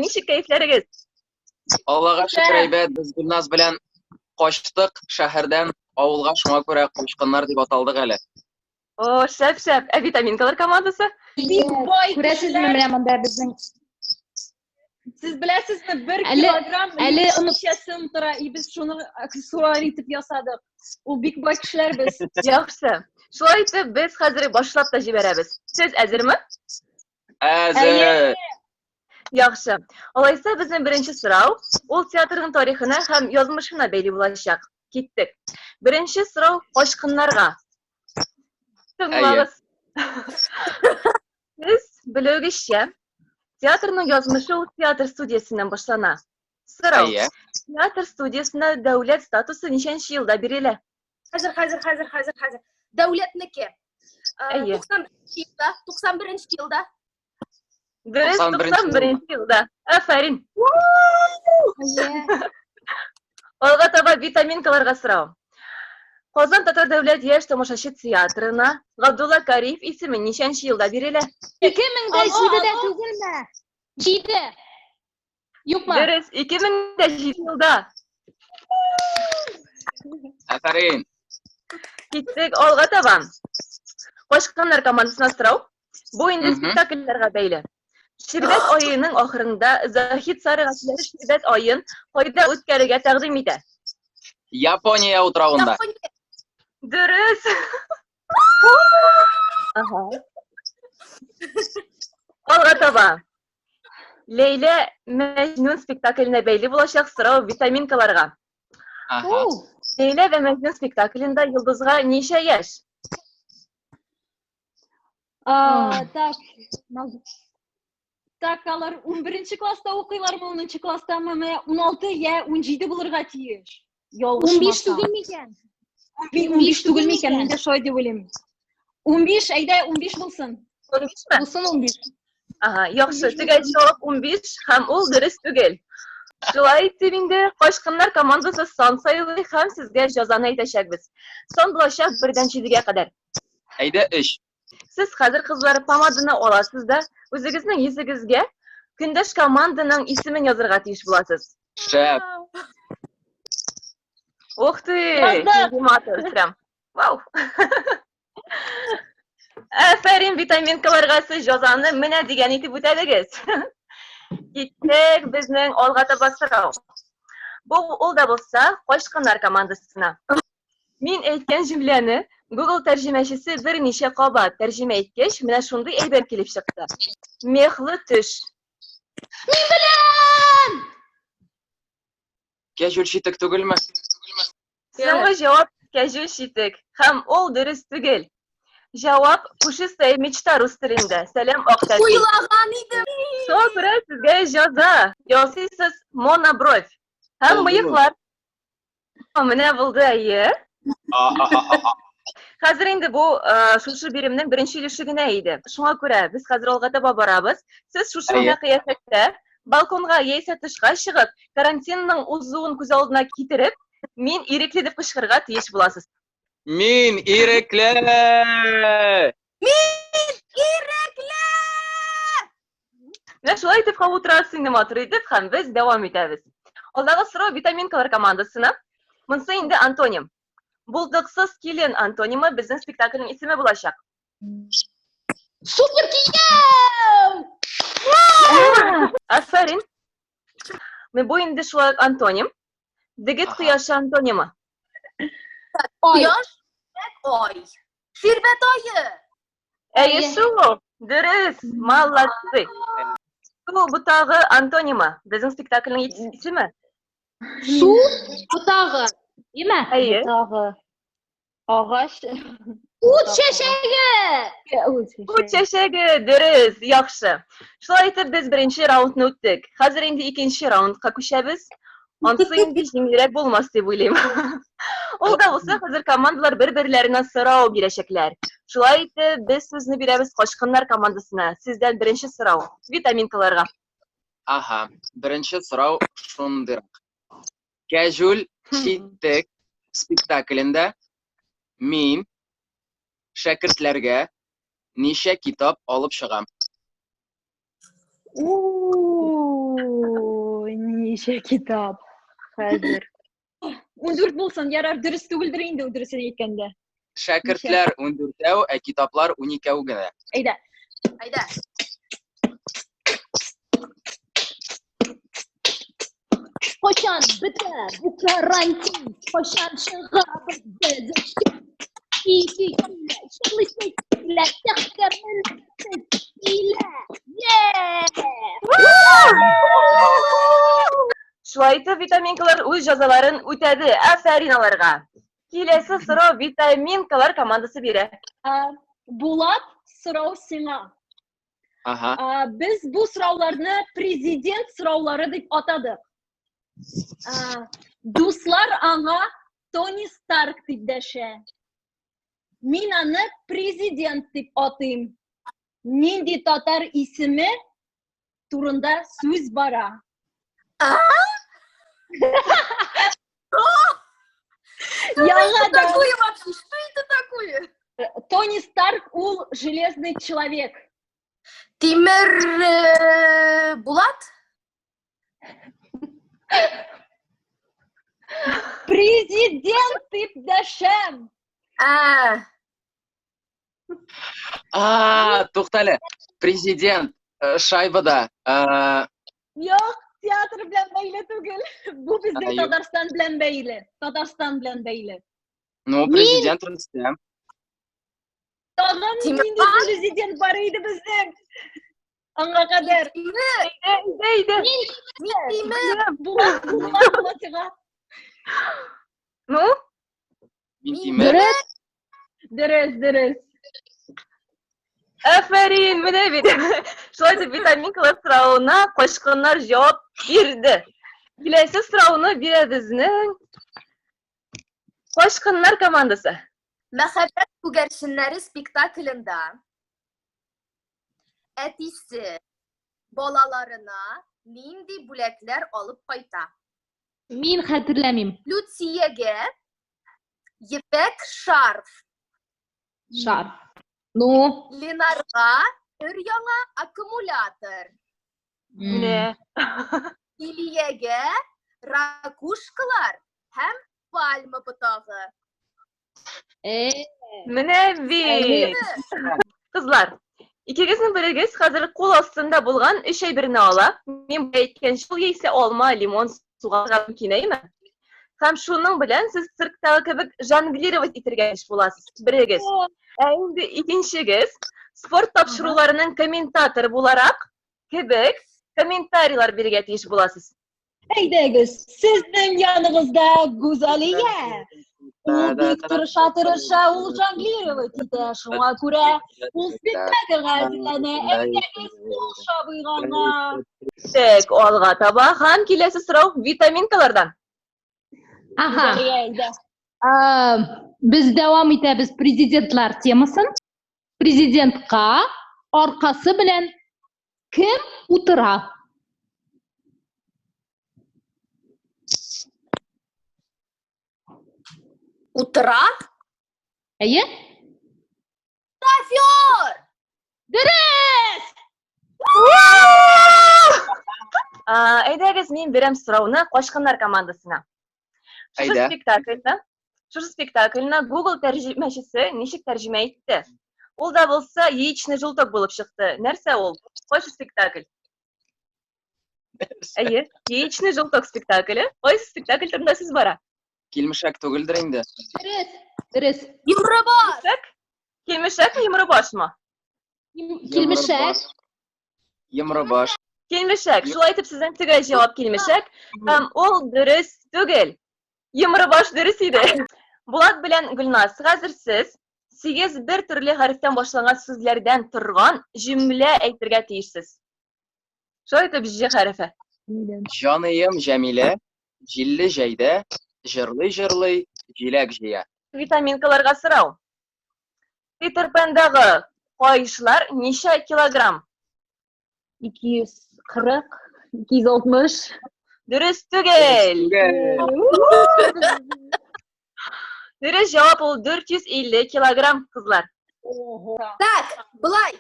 Ничек кәефләрегез? Аллага шөкер әйбәт, без Гөлназ белән качтык шәһәрдән авылга, шуңа күрә качкыннар дип аталдык әле. О, шәп. Ә витаминкалар командасы? Күрәсезме менә монда безнең Siz biləsizmi 1 kilogram şişəsim tura, biz şunu aksesuar itib yasadık. O big boy kişiler biz. Яхшы. Шулай итеп, без хәзер башлап та җибәрәбез. Сез әзерме? Әзер. Яхшы. Алайса безнең беренче сорау ул театрның тарихына һәм язмышына бәйле булачак. Киттек. Беренче сорау качкыннарга. Тыңлагыз. Сез белүегезчә, театрның язмышы ул театр студиясеннән башлана. Сорау. Театр студиясенә дәүләт статусы ничәнче елда бирелә? Хәзер. Дәүләтнеке. 91 елда. Дөрес, 91 елда. Афарин. Алга таба витаминкаларга сорау. Казан Татар дәүләт яшь тамашачы театрына Габдулла Кариев исеме ничәнче елда бирелә? 2007дә түгелме? 7. Юкмы? Дөрес, 2007 елда. Афарин. Киттек алга таба. Качкыннар командасына сорау. Бу инде спектакльләргә бәйле. Ширбәт аеның ахырында Захид Сарыгашиләре Ширбәт аен кайда үткәрергә тәкъдим итә? Япония утравында. Дөрес. Алга таба. Лейла Мәҗнүн спектакленә бәйле булачак сорау витаминкаларга. Лейла ва Мәҗнүн спектаклендә йолдызга ничә яшь? Так, алар 11 класста укыйлармы, 10 класстамы, 16 я 17 булырга тиеш. 15 түгел микән? 15 түгел микән? Мен дә шулай дип уйлыйм. 15, әйдә 15 булсын. 15 ме? Булсын 15. Яхшы, төгәл җавап 15 һәм ул дөрес түгел. Шулай итеп инде качкыннар командасы сан сайлый һәм сезгә җәзаны әйтәчәкбез. Сан булачак 1дән 7гә кадәр. Әйдә 3. Сез хәзер кызлар помаданы аласыз да, үзегезнең йөзегезгә көндәш команданың исемен язырга тиеш буласыз. Шәп. Ух ты! Прям. Вау! Афәрин, витаминкаларга сез җәзаны менә дигән итеп үтәдегез. Киттек безнең алга таба сорау. Бу ул да булса качкыннар командасына. Мин әйткән җөмләне Google тәрҗемәчесе берничә кабат тәрҗемә иткәч, менә шундый әйбер килеп чыкты. Мехлы төш. Мин беләм! Кәҗүл читек түгелме? Соңгы җавап кәҗүл читек һәм ул дөрес түгел. Җавап пушистая мечта рус телендә. Сәлам Актаби. Уйлаган идем. Собра сезгә җаза. Ясыйсыз монобровь. Һәм мыеклар. Менә булды, әйе. Хәзер инде бу шушы биремнең беренче өлеше генә иде. Шуңа күрә без хәзер алга таба барабыз. Сез шушы гына кыяфәттә балконга яисә тышка чыгып, карантинның узуын күз алдына китереп, мин ирекле дип кычкырырга тиеш буласыз. Мин ирекле! Менә шулай итеп һәм утырасыз инде матур итеп һәм без дәвам итәбез. Алдагы сорау витаминкалар командасына. Монысы инде антоним. Булдыксыз килен антонимы безнең спектакльнең исеме булачак. Супер кияү! Афәрин. Бу инде шулай антоним. Дегет кояшы антонимы. Кояш, ай. Ширбәт айы. Әйе шул. Дөрес. Молодцы. Бу бутагы антонимы. Безнең спектакльнең исеме. Су бутагы. Име? Әйе. Агач. Ут чәчәге. Ут чәчәге, дөрес, яхшы. Шулай итеп без беренче раундны үттек. Хәзер инде икенче раундка күчәбез. Анысы инде җиңелрәк булмас дип уйлыйм. Ул да булса хәзер командалар бер-берләренә сорау бирәчәкләр. Шулай итеп без сүзне бирәбез качкыннар командасына. Сездән беренче сорау витаминкаларга. Беренче сорау шундый. Кәҗүл читек спектаклендә мин шәкертләргә ничә китап алып чыгам? Ничә китап. Хәзер. 14 булсын, ярар, дөрес түгелдер инде ул дөресен әйткәндә. Шәкертләр 14, ә китаплар 12 генә. Әйдә. Haydi. Koşan biter bu karantin. Koşan çıkar bize. İyi çalışmayla çıkarın ile. Yeah! Шулай итеп, витаминкалар үз жазаларын үтәде. Афәрин аларга. Киләсе сорау витаминкалар командасы бирә. Булат, сорау сиңа. Aha. Biz bu sıravlarını prezident sıravları diп atadık. Dostlar аңа Tony Stark дип дәшә. Мин аны президент дип атыйм. Нинди татар исеме турында сүз бара? Яңа да. Такое вообще, что это такое? Тони Старк ул железный человек. Timur Bulat? Президент дип дәшәм. Туктале. Президент шайбада. Yok, театр белән бәйле түгел. Бу бездә Юк. Татарстан белән бәйле. Татарстан белән бәйле. Ну, президент Рөстәм. Тагын Тимер нинди Бай. президент бар иде безнең? Аңа кадәр. Әйдә. Булатыга. Ну, Минтимер. Дөрес. афәрин, менә бит. Шулай итеп, витаминкалар соравына кашкыннар җавап бирде. Киләсе сорауны бирәбезнең кашкыннар командасы. Мәхәббәт күгәрченнәре спектаклендә әтисе балаларына нинди бүләкләр алып кайта? Мин хәтерләмим. Люциягә ефәк шарф, Шар. Ну, Ленарга өр-яңа аккумулятор, Менә. Илиягә ракушкалар һәм пальма ботагы. Менә бит. Кызлар, икегезнең берегез хәзер кул астында булган 3 әйберне ала. Мин әйткәнчә, ул яисә алма, лимон, суга кинәйме? Һәм шуның белән сез цирктагы кебек жонглировать итәргә эш буласыз. Берегез. Ә инде икенчегез спорт тапшыруларының комментаторы буларак кебек комментарийлар бирергә тиеш буласыз. Әйдәгез, сезнең яныгызда Гүзәлия. Ул бик тырыша ул жонглировать итә. Шуңа күрә ул спектакльгә әзерләнә. Әйдәгез, ул шабыйганга. Тек алга таба һәм киләсе сорау витаминкалардан. аха. Әйдә. Biz devam итәбез президентлар темасын. Президентка аркасы белән кем утыра? Утыра? Әйе? Шофер! Дөрес! Әйдәгез, мин бирәм сорауны кашкыннар командасына. Әйдә. Шушы спектакльне Google тәрҗемәчесе ничек тәрҗемә итте? Ул да булса яичный желток булып чыкты. Нәрсә ул? Кайсы спектакль? Әйе, яичный желток спектакле. Кайсы спектакль турында сүз бара? Килмешәк түгелдер инде. Дөрес. Йомрабаш! Килмешәк йомры башмы? Килмешәк. Йомрыбаш. Килмешәк. Шулай итеп сезнең төгәл җавап килмешәк. Һәм ул дөрес түгел. Йомры баш дөрес иде. Булат белән Гөлназ, хәзер сез 8 бер төрле хәрефтән башланган сүзләрдән торган җөмлә әйтергә тиешсез. Шулай итеп җ хәрефе. Җаныем Җәмилә, җилле җәйдә, җырлый-җырлый, җиләк җыя. Витаминкаларга сорау. Питер Пендагы кайышлар ничә килограмм? 240, 260. Дөрес түгел. Дөрес җавап ул 450 килограмм, кызлар. Так, былай.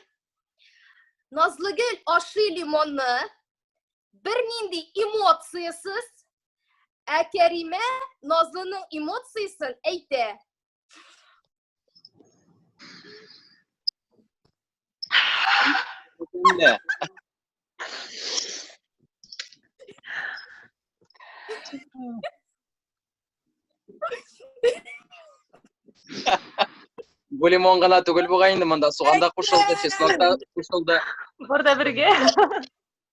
Назлыгөл ашый лимонны, bir nindi emotsiyasiz. Kerime Nazlı'nın emotsiyasını eyte. Ne? Bu limon gana tugul buğayındı mında. Soğanda kuşuldu, çesnakta kuşuldu. Burada birge.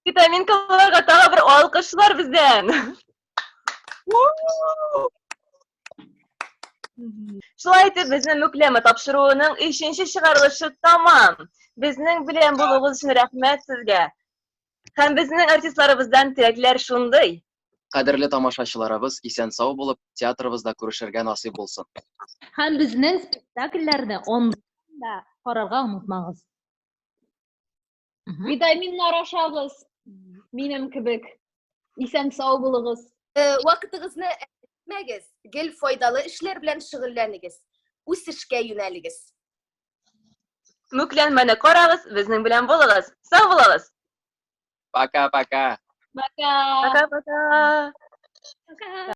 Vitaminkalarga tağı bir alkışlar bizden. Şulay etip bizning yükleme topşiruvining 5-chi chiqarilishi tamam. Bizning bilan bo'lganingiz uchun rahmat sizga. Hem bizning artistlarimizdan tilaklar shunday. Qadrli tomoshachilarimiz, esen sog' bo'lib, teatrimizda ko'rishirga nasib bo'lsin. Ham bizning spektakllarni onda qararga unutmag'iz. Vitaminlar aşağız. Benim kibik. İsen sağ bulunuz. Vaqtingizni etmegiz. Gel foydalı işler bilan shug'ullanig'iz. O'sishga yo'naligiz. Müklenmeni qarag'iz, bizning bilan bo'ling'iz. Sog' bo'ling'iz. Paka. Baka. Paka.